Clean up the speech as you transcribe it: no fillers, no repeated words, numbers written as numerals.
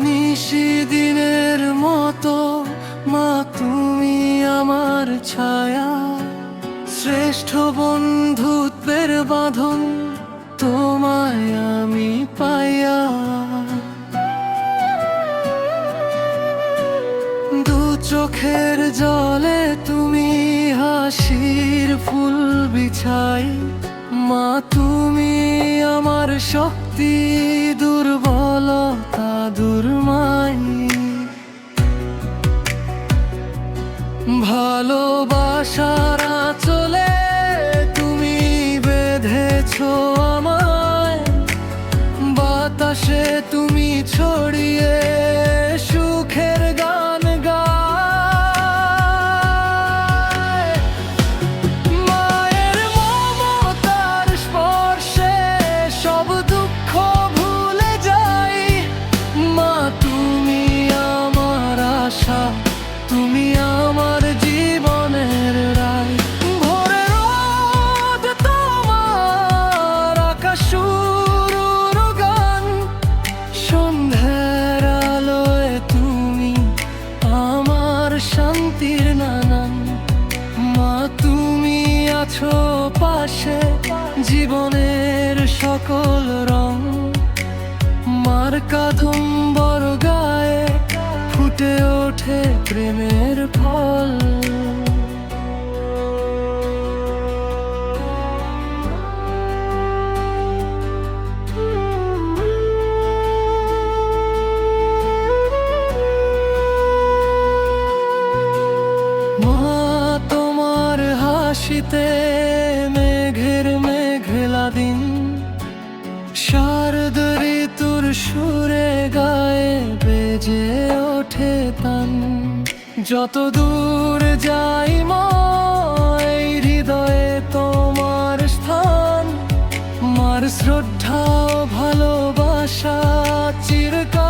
নিশিদিনের মতো মা তুমি আমার ছায়া, শ্রেষ্ঠ বন্ধুত্বের বাঁধন তোমায় আমি পাইয়া। দু চোখের জলে তুমি হাসির ফুল বিছাই, মা তুমি আমার শক্তি, দুর্বলতা দুর্মাই। ভালোবাসার আঁচলে তুমি বেঁধেছো আমায়, বাতাসে তুমি ছড়িয়ে সুখের গান গায়। মায়ের মমতার স্পর্শে সব দুঃখ ভুলে যাই, মা তুমি আমার আশা, তুমি আমার জীবনের রায়। ভোরের রোদ তোমার, আকাশ শুরুর গান, সন্ধ্যার আলোয় তুমি আমার শান্তির নানান। মা তুমি আছো পাশে জীবনের সকল রং, মার কাদম্বর গায়ে ফুটে ওঠে প্রেমের ফল। মা তোমার হাসিতে মেঘের মেঘলা দিন, শারদ ঋতুর সুরে গায়ে বেজে ওঠে তান। যত দূর যাই মা এই হৃদয়ে তোমার স্থান, মার শ্রদ্ধা ও ভালোবাসা চিরকাল